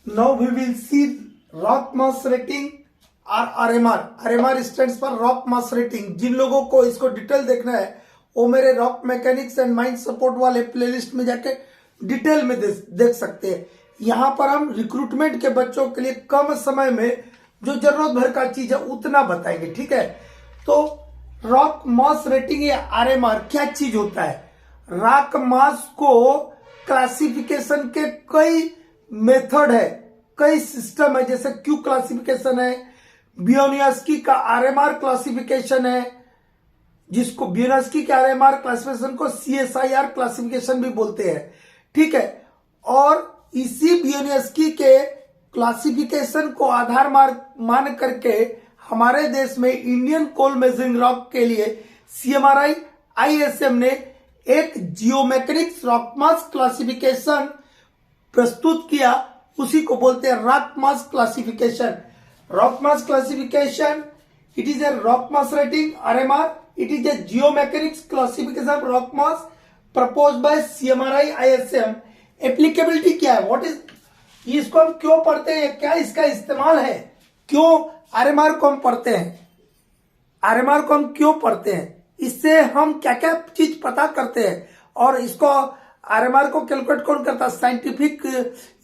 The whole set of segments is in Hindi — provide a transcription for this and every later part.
Now we will see rock mass rating और RMR. RMR stands for rock mass rating. जिन लोगों को इसको डिटेल देखना है वो मेरे rock mechanics and mind support वाले प्लेलिस्ट में जाके डिटेल में देख सकते हैं। यहाँ पर हम रिक्रूटमेंट के बच्चों के लिए कम समय में जो जरूरत भर का चीज है उतना बताएंगे, ठीक है। तो रॉक मास रेटिंग या RMR क्या चीज होता है? रॉक मास को क्लासिफिकेशन के कई मेथड है, कई सिस्टम है, जैसे क्यू क्लासिफिकेशन है, ब्योनियस्की का RMR क्लासिफिकेशन है, जिसको ब्योनियस्की के RMR क्लासिफिकेशन को CSIR क्लासिफिकेशन भी बोलते हैं, ठीक है। और इसी ब्योनियस्की के क्लासिफिकेशन को आधार मान करके हमारे देश में इंडियन कोल मेजरिंग रॉक के लिए CMRI ISM ने एक जियोमेट्रिक्स रॉक मास क्लासिफिकेशन प्रस्तुत किया, उसी को बोलते हैं rock mass classification. Rock mass classification, it is a rock mass rating RMR, it is a geometrics classification rock mass proposed by CMRI ISM। Applicability क्या है, व्हाट इज, इसको हम क्यों पढ़ते हैं, क्या इसका इस्तेमाल है, क्यों RMR को हम पढ़ते हैं, RMR को हम क्यों पढ़ते हैं, इससे हम क्या क्या चीज पता करते हैं, और इसको RMR को कैलकुलेट कौन करता है, साइंटिफिक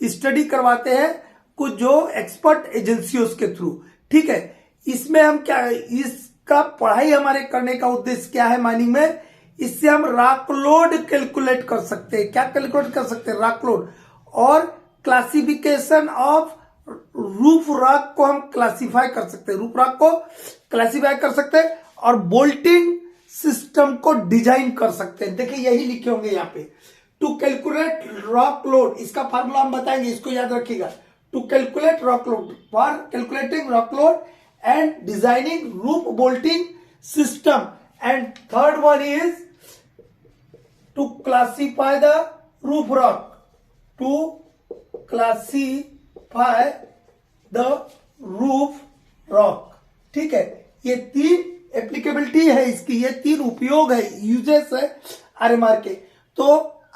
स्टडी करवाते हैं कुछ जो एक्सपर्ट एजेंसियों के थ्रू, ठीक है। इसमें हम क्या, इसका पढ़ाई हमारे करने का उद्देश्य क्या है माइनिंग में, इससे हम रॉक लोड कैलकुलेट कर सकते हैं। क्या कैलकुलेट कर सकते हैं? Rock load. और क्लासिफिकेशन ऑफ रूफ रॉक को हम क्लासिफाई कर सकते हैं, रूफ रॉक को क्लासिफाई कर सकते हैं, और बोल्टिंग सिस्टम को डिजाइन कर सकते हैं। देखिए यही लिखे होंगे यहाँ पे, टू कैलकुलेट रॉक लोड, इसका फार्मूला हम बताएंगे, इसको याद रखिएगा। To calculate rock load, for calculating rock load and designing roof bolting system, and third one is to classify the roof rock, to classify the roof rock, ठीक है। ये तीन एप्लीकेबिलिटी है इसकी, ये तीन उपयोग है, यूजेस है RMR के। तो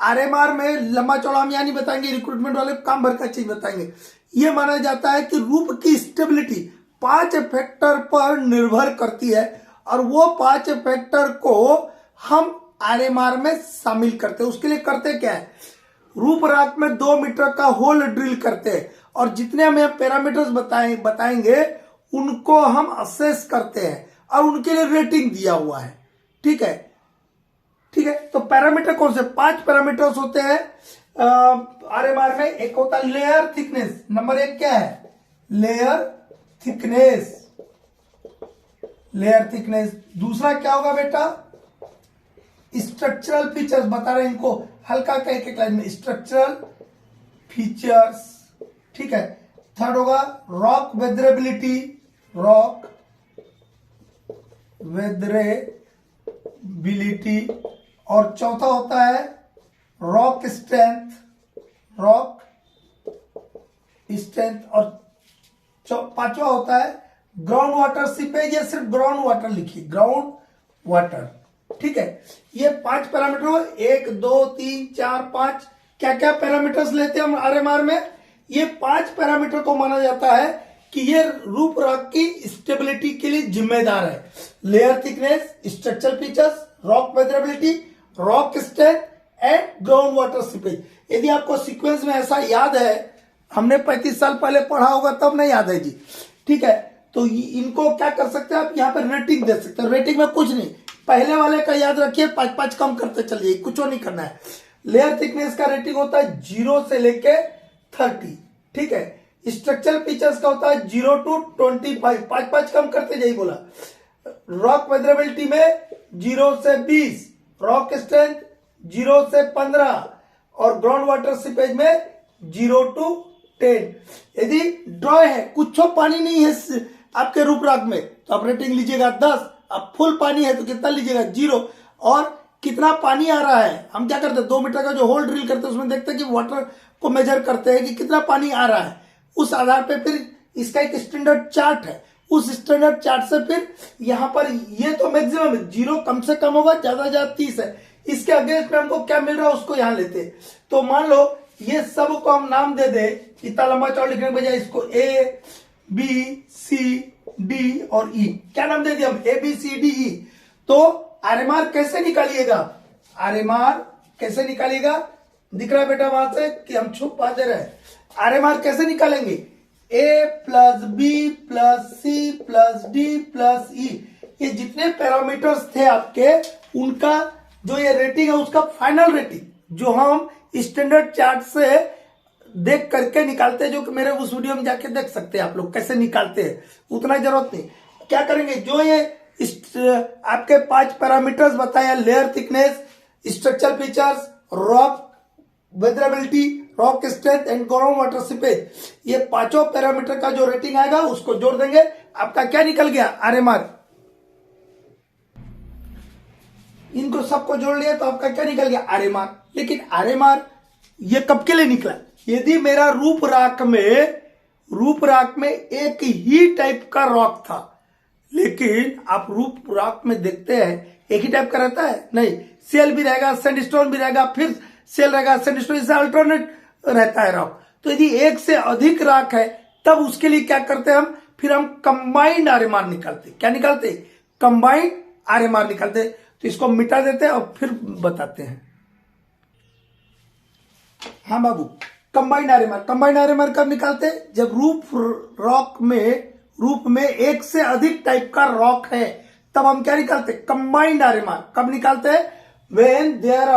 RMR में लंबा चौड़ा हम यहाँ नहीं बताएंगे, रिक्रूटमेंट वाले काम भर का चीज बताएंगे। ये माना जाता है कि रूफ की स्टेबिलिटी 5 फैक्टर पर निर्भर करती है, और वो 5 फैक्टर को हम RMR में शामिल करते हैं। उसके लिए करते क्या है, रूफ रॉक में 2 मीटर का होल ड्रिल करते हैं, और जितने हमें पैरामीटर्स बताएंगे उनको हम असेस करते हैं, और उनके लिए रेटिंग दिया हुआ है, ठीक है, ठीक है। तो पैरामीटर कौन से? 5 पैरामीटर्स होते हैं RMR में। एक होता है लेयर थिकनेस, नंबर 1 क्या है? Layer thickness, layer thickness. दूसरा क्या होगा बेटा? स्ट्रक्चरल फीचर्स, बता रहे हैं इनको हल्का कह के क्लास में, स्ट्रक्चरल फीचर्स, ठीक है। थर्ड होगा रॉक वेदरेबिलिटी, रॉक वेदरेबिलिटी, और चौथा होता है रॉक स्ट्रेंथ, रॉक स्ट्रेंथ, और पांचवा होता है ग्राउंड वाटर सीपेज, या सिर्फ ग्राउंड वाटर लिखिए, ग्राउंड वाटर, ठीक है। ये 5 पैरामीटर, 1 2 3 4 5, क्या क्या पैरामीटर्स लेते हैं हम RMR में? ये 5 पैरामीटर को माना जाता है कि ये रूफ रॉक की स्टेबिलिटी के लिए जिम्मेदार है। Layer thickness, structural features, rock weatherability, rock strength and ground water seepage. यदि आपको सीक्वेंस में ऐसा याद है, हमने 35 साल पहले पढ़ा होगा तब नहीं याद है जी, ठीक है। तो इनको क्या कर सकते हैं आप, यहाँ पे रेटिंग दे सकते हैं। रेटिंग में कुछ नहीं, पहले वाले का याद रखिए, 5 कम करते चलिए, कुछ नहीं करना है। लेयर थिकनेस का रेटिंग होता है 0 से लेके 30, ठीक है। स्ट्रक्चरल फीचर्स का होता है 0 to 25, 5 कम करते जाइए बोला। रॉक वेदरेबिलिटी में 0 से 20, रॉक स्ट्रेंथ 0 से 15, और ग्राउंड वाटर सीपेज में 0 to 10। यदि ड्राई है, कुछ पानी नहीं है आपके रूफ रॉक में, तो आप रेटिंग लीजिएगा 10। अब फुल पानी है तो कितना लीजिएगा? 0। और कितना पानी आ रहा है, हम क्या करते हैं, 2 मीटर का जो होल ड्रिल करते हैं उसमें देखते हैं कि वाटर को मेजर करते हैं कि कितना पानी आ रहा है। उस आधार पे फिर इसका एक स्टैंडर्ड चार्ट है, उस स्टैंडर्ड चार्ट से फिर यहाँ पर ये तो मैक्सिमम है, 0 कम से कम होगा, ज्यादा 30 है। इसके अगेंस्ट में हमको क्या मिल रहा है उसको यहाँ लेते हैं। तो मान लो ये सब को हम नाम दे दे, इतना लंबा चौड़ा लिखने के बजाय इसको ए बी सी डी और ई, क्या नाम दे दिया हम, A B C D E. तो आरएमआर कैसे निकालिएगा, आरएमआर कैसे निकालिएगा, दिख रहा है बेटा वहां से कि हम छुप पाते रहे। आरएमआर कैसे निकालेंगे, A plus B plus C plus D plus E, ये जितने पैरामीटर्स थे आपके उनका जो ये रेटिंग है उसका फाइनल रेटिंग जो हम स्टैंडर्ड चार्ट से देख करके निकालते हैं, जो कि मेरे उस वीडियो में जाके देख सकते हैं आप लोग कैसे निकालते हैं, उतना जरूरत नहीं। क्या करेंगे, जो ये आपके 5 पैरामीटर्स बताया, layer thickness, structural features, rock weatherability, rock strength and ground water seepage, ये 5 पैरामीटर का जो रेटिंग आएगा उसको जोड़ देंगे, आपका क्या निकल गया, आरएमआर। इनको सबको जोड़ लिया तो आपका क्या निकल गया, आरएमआर। लेकिन आरएमआर ये कब के लिए निकला, यदि मेरा रूपराक में एक ही टाइप का रॉक था, लेकिन आप रूपराक में देखते हैं एक ही टाइप का रहता है, नहीं, सेल भी रहेगा, सैंडस्टोन भी रहेगा, फिर सेल रहेगा, सैंडस्टोन, इससे अल्टरनेट रहता है रॉक। तो यदि एक से अधिक रॉक है तब उसके लिए क्या करते हैं हम, फिर हम कंबाइंड आरएमआर निकालते, क्या निकालते, कंबाइंड आरएमआर निकालते। तो इसको मिटा देते हैं और फिर बताते हैं। हाँ बाबू, कंबाइंड आरएमआर कब निकालते हैं, जब रूप में एक से अधिक टाइप का रॉक है तब हम क्या निकालते, कंबाइंड आरएमआर। कब निकालते हैं, when there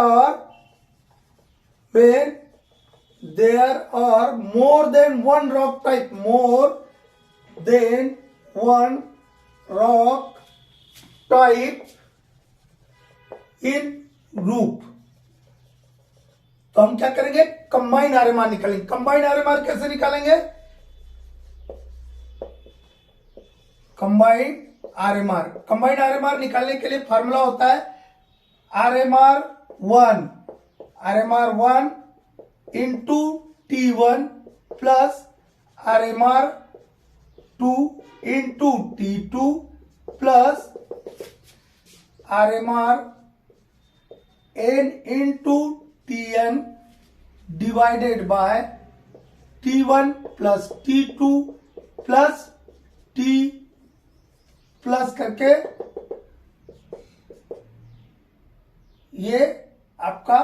are more than one rock type, in group, तो हम क्या करेंगे, कंबाइंड आरएमआर निकालेंगे। कंबाइंड आरएमआर कैसे निकालेंगे, कंबाइंड आरएमआर निकालने के लिए फार्मूला होता है RMR 1 into T1 plus RMR 2 into T2 plus RMR n into Tn divided by T1 plus T2 plus T plus करके ये आपका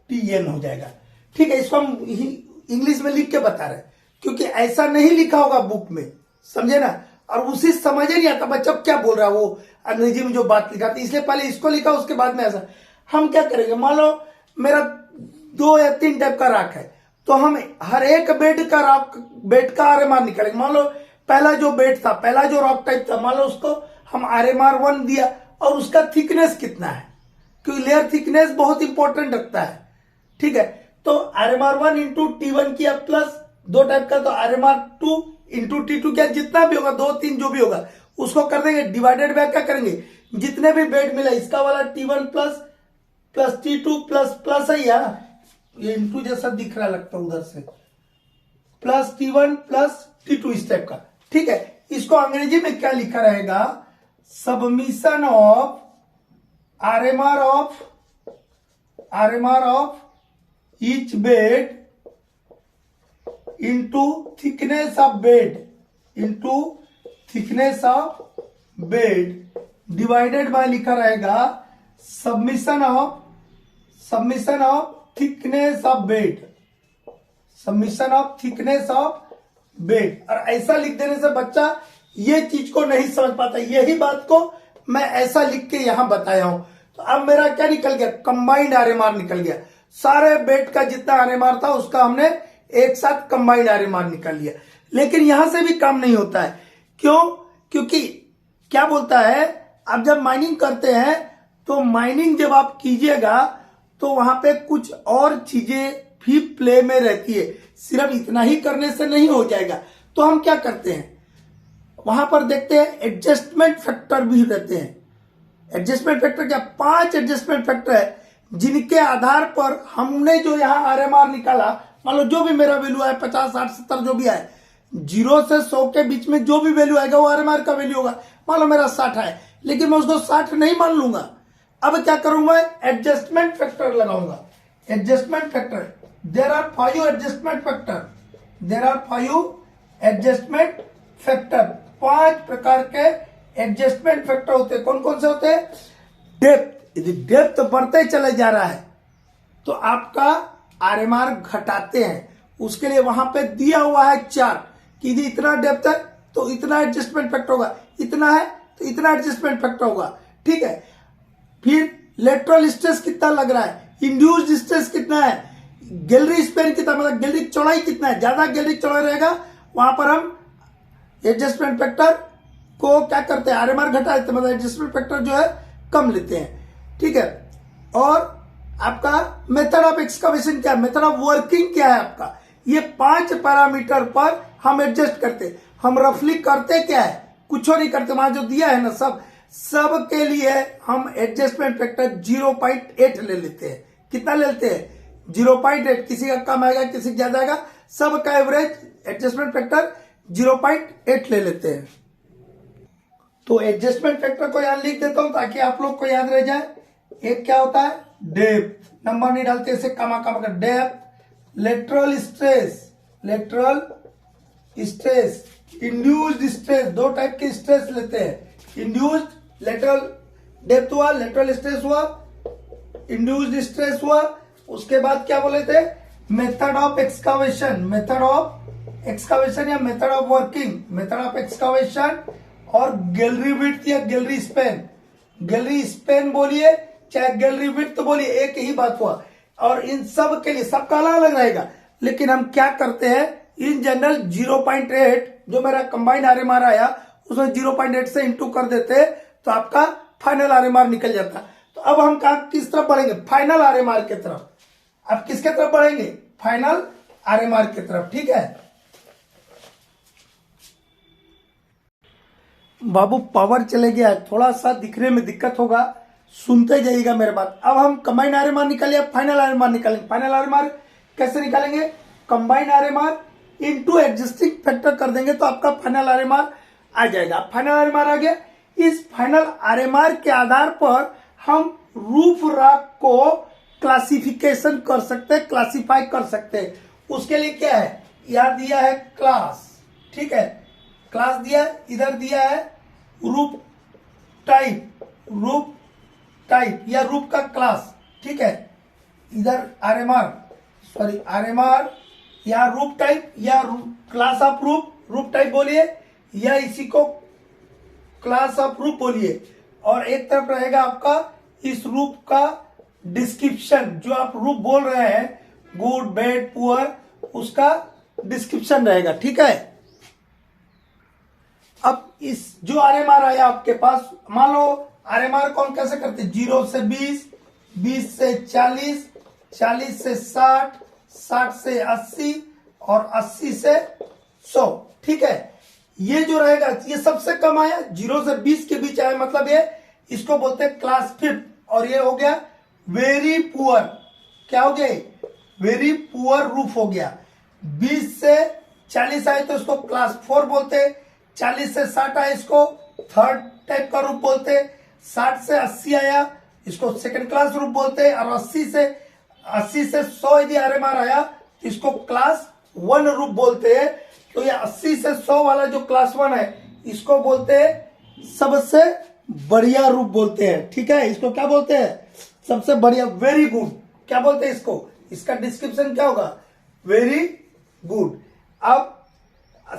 Tn हो जाएगा। ठीक है, इसको हम इंग्लिश में लिख के बता रहे हैं क्योंकि ऐसा नहीं लिखा होगा बुक में, समझे ना, और उसी समझ नहीं आता बच्चा क्या बोल रहा है वो अंग्रेजी में जो बात लिखा था, इसलिए पहले इसको लिखा उसके बाद में ऐसा। हम क्या करेंगे, मान लो मेरा 2 या 3 टाइप का रॉक है तो हम हर एक बेड का आरएमआर निकालेंगे। मान लो पहला जो बेड था, पहला जो रॉक टाइप था, मान लो उसको हम आरएमआर 1 दिया और उसका थिकनेस कितना है, क्योंकि लेयर थिकनेस बहुत इंपॉर्टेंट रखता है। ठीक है, तो आरएमआर 1 इंटू T1 किया प्लस 2 टाइप का, तो आरएमआर 2 इंटू T2 क्या, जितना भी होगा 2 3 जो भी होगा उसको कर देंगे डिवाइडेड बाय, क्या करेंगे, जितने भी बेड मिला इसका वाला T1 प्लस T2 प्लस है यार, ये इंटू जैसा दिख रहा लगता है उधर से, प्लस T1 प्लस T2 इस टाइप का। ठीक है, इसको अंग्रेजी में क्या लिखा रहेगा, summation of RMR of each bed into thickness of bed divided by लिखा रहेगा summation of thickness of bed. और ऐसा लिख देने से बच्चा ये चीज को नहीं समझ पाता, यही बात को मैं ऐसा लिख के यहां बताया हूं। तो अब मेरा क्या निकल गया, कंबाइंड आरएमआर निकल गया, सारे बेड का जितना आरएमआर था उसका हमने एक साथ कंबाइंड आरएमआर निकाल लिया। लेकिन यहां से भी काम नहीं होता है, क्यों, क्योंकि क्या बोलता है, आप जब माइनिंग करते हैं तो माइनिंग जब आप कीजिएगा तो वहां पे कुछ और चीजें भी प्ले में रहती है, सिर्फ इतना ही करने से नहीं हो जाएगा। तो हम क्या करते हैं, वहां पर देखते हैं एडजस्टमेंट फैक्टर भी रहते हैं। एडजस्टमेंट फैक्टर क्या, 5 एडजस्टमेंट फैक्टर है जिनके आधार पर हमने जो यहाँ आरएमआर निकाला, मान लो जो भी मेरा वैल्यू है 50 60 70 जो भी है, 0 से 100 के बीच में जो भी वैल्यू आएगा वो आरएमआर का वैल्यू होगा। मान लो मेरा 60 है लेकिन मैं उसको 60 नहीं मान लूंगा, अब क्या करूंगा, एडजस्टमेंट फैक्टर लगाऊंगा। Adjustment factor there are 5 adjustment factor, there are 5 adjustment factor. 5 प्रकार के एडजस्टमेंट फैक्टर होते हैं। कौन कौन से होते हैं? डेप्थ, यदि डेप्थ बढ़ते चले जा रहा है तो आपका आरएमआर घटाते हैं। उसके लिए वहां पे दिया हुआ है चार्ट कि यदि इतना डेप्थ है तो इतना एडजस्टमेंट फैक्टर होगा, इतना है तो इतना एडजस्टमेंट फैक्टर होगा, ठीक है। फिर लेटरल स्ट्रेस कितना लग रहा है, इंड्यूस्ड स्ट्रेस कितना है, गैलरी स्पेन कितना, मतलब गैलरी चौड़ाई कितना है। ज्यादा गैलरी चौड़ाई रहेगा वहां पर हम एडजस्टमेंट फैक्टर को क्या करते हैं, आरएमआर घटा देते हैं, मतलब एडजस्टमेंट फैक्टर जो है कम लेते हैं, ठीक है। और आपका मेथड ऑफ एक्सकवेशन क्या है, मेथड ऑफ वर्किंग क्या है आपका, ये 5 पैरामीटर पर हम एडजस्ट करते हैं। हम रफली करते क्या है, कुछ नहीं करते, वहां जो दिया है ना सब के लिए हम एडजस्टमेंट फैक्टर 0.8 ले लेते हैं। कितना ले लेते हैं? 0.8। किसी का कम आएगा, किसी का ज्यादा आएगा, सबका एवरेज एडजस्टमेंट फैक्टर 0.8 ले लेते हैं। तो एडजस्टमेंट फैक्टर को यहां लिख देता हूं ताकि आप लोग को याद रह जाए। एक क्या होता है? डेप्थ, नंबर नहीं डालते, इसे कमा कर depth, lateral stress, lateral stress, induced stress, 2 type के स्ट्रेस लेते हैं। इंड्यूस्ड लेटरल डेप्थ हुआ, लेटरल स्ट्रेस हुआ, इंड्यूस्ड स्ट्रेस हुआ। उसके बाद क्या बोले थे? Method of excavation, method of excavation या method of working, method of excavation और गैलरी विड्थ या गैलरी स्पेन। गैलरी स्पेन बोलिए चाहे गैलरी विड्थ बोलिए, एक ही बात हुआ। और इन सब के लिए सबका अलग अलग रहेगा, लेकिन हम क्या करते हैं, इन जनरल 0.8 जो मेरा कंबाइंड आरएमआर आया उसमें 0.8 से इंटू कर देते तो आपका फाइनल आरएमआर निकल जाता। तो अब हम किस तरफ बढ़ेंगे? फाइनल आरएमआर की तरफ। अब किसके तरफ बढ़ेंगे? फाइनल आरएमआर की तरफ, ठीक है। बाबू पावर चले गया, थोड़ा सा दिखने में दिक्कत होगा, सुनते जाइएगा मेरे बात। अब हम कंबाइंड आरएमआर निकालिए, फाइनल आरएमआर निकालेंगे। फाइनल आरएमआर कैसे निकालेंगे? कंबाइंड आरएमआर इनटू एडजस्टिंग फैक्टर कर देंगे तो आपका फाइनल आरएमआर आ जाएगा। फाइनल आरएमआर आ गया। इस फाइनल आरएमआर के आधार पर हम रूफ रॉक को क्लासिफिकेशन कर सकते हैं, क्लासिफाई कर सकते हैं। उसके लिए क्या है, यहां दिया है क्लास, ठीक है, क्लास दिया है, इधर दिया है रूफ टाइप, रूफ टाइप या रूफ का क्लास, ठीक है। इधर आरएमआर, सॉरी आरएमआर या रूफ टाइप या class of roof, roof type बोलिए या इसी को क्लास ऑफ रूफ बोलिए। और एक तरफ रहेगा आपका इस रूफ का डिस्क्रिप्शन, जो आप रूफ बोल रहे हैं, गुड बैड पुअर, उसका डिस्क्रिप्शन रहेगा, ठीक है। अब इस जो आरएमआर आया आपके पास, मान लो आरएमआर कौन कैसे करते, 0 से 20, 20 से 40, 40 से 60, 60 से 80 और 80 से 100, ठीक है। ये जो रहेगा ये सबसे कम आया, 0 से 20 के बीच आया, मतलब ये इसको बोलते हैं क्लास 5। और ये हो गया वेरी पुअर, क्या हो गया? वेरी पुअर रूफ हो गया। 20 से 40 आए तो इसको क्लास 4 बोलते, 40 से 60 आए इसको थर्ड टाइप का रूफ बोलते, 60 से 80 आया इसको सेकंड क्लास रूफ बोलते, और 80 से 100 यदि आरएमआर आया तो इसको क्लास 1 रूफ बोलते हैं। तो ये 80 से 100 वाला जो क्लास 1 है इसको बोलते हैं सबसे बढ़िया रूफ बोलते हैं, ठीक है। इसको क्या बोलते हैं? सबसे बढ़िया, वेरी गुड, क्या बोलते हैं इसको? इसका डिस्क्रिप्शन क्या होगा? Very good. अब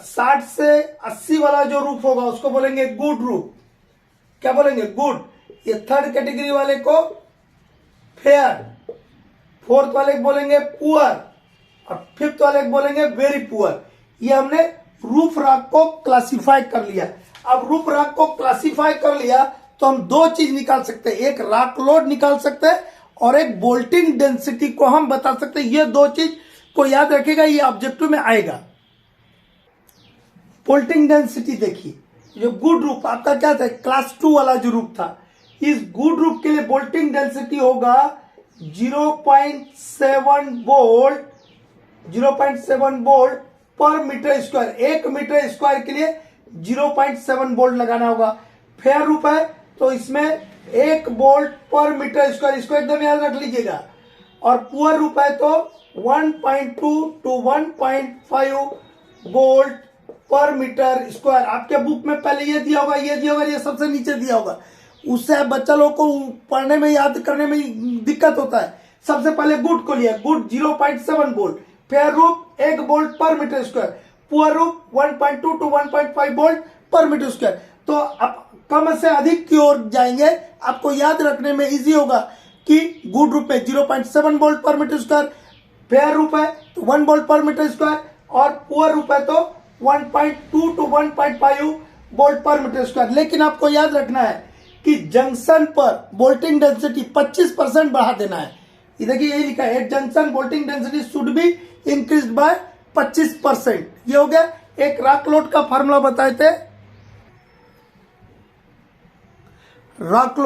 60 से 80 वाला जो रूफ होगा उसको बोलेंगे गुड रूफ, क्या बोलेंगे? गुड। ये थर्ड कैटेगरी वाले को फेयर, फोर्थ वाले को बोलेंगे पुअर और फिफ्थ वाले को बोलेंगे वेरी पुअर। ये हमने रूफ रॉक को क्लासिफाई कर लिया। अब रूफ रॉक को क्लासिफाई कर लिया तो हम 2 चीज निकाल सकते हैं, एक रॉक लोड निकाल सकते हैं और एक बोल्टिंग डेंसिटी को हम बता सकते हैं। ये 2 चीज को याद रखेगा, ये ऑब्जेक्टिव में आएगा। बोल्टिंग डेंसिटी देखिए, जो गुड रूफ आपका क्या था, क्लास 2 वाला जो रूफ था, इस गुड रूफ के लिए बोल्टिंग डेंसिटी होगा 0.7 वोल्ट, 0.7 वोल्ट पर मीटर स्क्वायर। 1 मीटर स्क्वायर के लिए 0.7 वोल्ट लगाना होगा। फेयर रूफ है तो इसमें 1 वोल्ट पर मीटर स्क्वायर, इसको एकदम याद रख लीजिएगा। और पुअर रूप है तो 1.2 to 1.5 वोल्ट पर मीटर स्क्वायर। आपके बुक में पहले ये दिया होगा, ये दिया होगा, ये सबसे नीचे दिया होगा, उससे बच्चा लोग को पढ़ने में याद करने में दिक्कत होता है। सबसे पहले गुड को लिया, गुड 0.7 वोल्ट, फेयर रूप 1 वोल्ट पर मीटर स्क्वायर, पुअर रूप 1.2 to 1.5 वोल्ट पर मीटर स्क्वायर। तो आप कम से अधिक की ओर जाएंगे, आपको याद रखने में इजी होगा कि गुड रूप में 0.7 वोल्ट पर मीटर स्क्वायर, फेयर रूप है तो 1 वोल्ट पर मीटर स्क्वायर, और पुअर रूप है तो 1.2 to 1.5 वोल्ट पर मीटर स्क्वायर। लेकिन आपको याद रखना है कि जंक्शन पर वोल्टिंग डेंसिटी 25% बढ़ा देना है। ये देखिए यही लिखा है, junction bolting density should be increased by 25%। ये हो गया। एक रॉक लोड का फार्मूला बताए थे, रॉक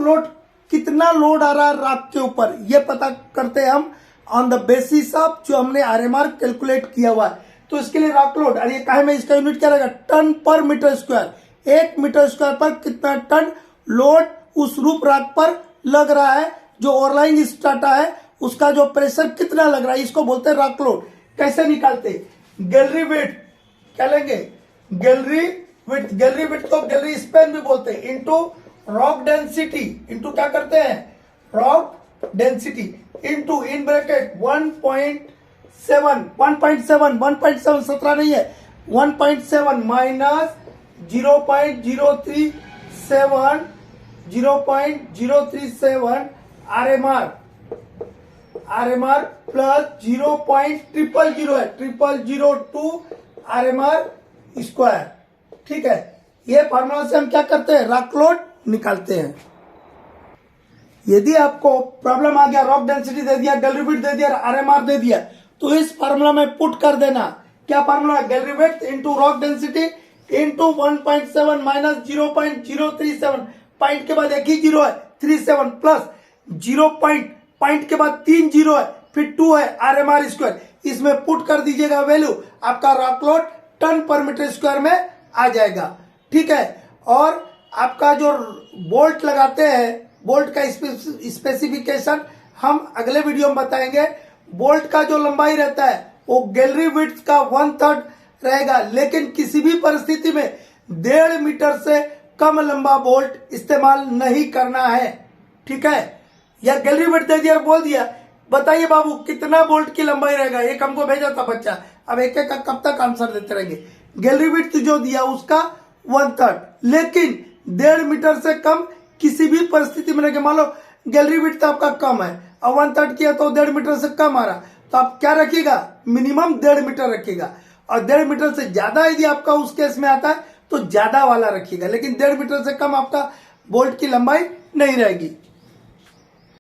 लोड कितना लोड आ रहा है रॉक के ऊपर, ये पता करते हैं हम ऑन द बेसिस ऑफ जो हमने आरएमआर कैलकुलेट किया हुआ है। तो इसके लिए रॉक लोड, और ये काहे में इसका यूनिट क्या रहेगा, टन पर मीटर स्क्वायर। 1 मीटर स्क्वायर पर कितना टन लोड उस रूप रॉक पर लग रहा है, जो ओवरलाइंग स्ट्राटा है उसका जो प्रेशर कितना लग रहा है, इसको बोलते हैं रॉक लोड। कैसे निकालते, गैलरी विड्थ क्या लेंगे, गैलरी विड्थ को गैलरी स्पैन भी बोलते हैं, इनटू रॉक डेंसिटी, इनटू क्या करते हैं, rock density, into in bracket 1.7 17 नहीं है, 1.7 माइनस 0.037 आरएमआर प्लस 0.000 है 0002 आरएमआर स्क्वायर। ठीक है, ये फार्मूला से हम क्या करते हैं, रॉक लोड निकालते हैं। यदि आपको प्रॉब्लम आ गया, रॉक डेंसिटी दे दिया, गैलरी विड्थ दे दिया, आरएमआर दे दिया, तो इस फार्मूला में पुट कर देना। क्या formula, gallery width into rock density into 1.7 minus 0.037, point के बाद एक ही जीरो है 37 प्लस 0 पॉइंट के बाद 3 जीरो है, फिर 2 है आरएमआर स्क्वायर। इसमें पुट कर दीजिएगा वैल्यू, आपका रॉक लोड टन पर मीटर स्क्वायर में आ जाएगा। ठीक है, और आपका जो बोल्ट लगाते हैं, बोल्ट का स्पेसिफिकेशन हम अगले वीडियो में बताएंगे। बोल्ट का जो लंबाई रहता है वो गैलरी विड्थ का 1/3 रहेगा, लेकिन किसी भी परिस्थिति में 1.5 मीटर से कम लंबा बोल्ट इस्तेमाल नहीं करना है। ठीक है, या गैलरी विड्थ दे दिया, बोल दिया, बताइए बाबू कितना बोल्ट की लंबाई रहेगा, एक हमको भेजा था बच्चा, अब एक एक का कब तक आंसर देते रहेंगे। गैलरी विड्थ जो दिया उसका 1/3, लेकिन 1.5 मीटर से कम किसी भी परिस्थिति में, मान लो गैलरी विड्थ आपका कम है और 1/3 किया तो 1.5 मीटर से कम आ रहा, तो आप क्या रखिएगा, मिनिमम 1.5 मीटर रखिएगा, और 1.5 मीटर से ज्यादा यदि आपका उस केस में आता है तो ज्यादा वाला रखिएगा, लेकिन 1.5 मीटर से कम आपका बोल्ट की लंबाई नहीं रहेगी।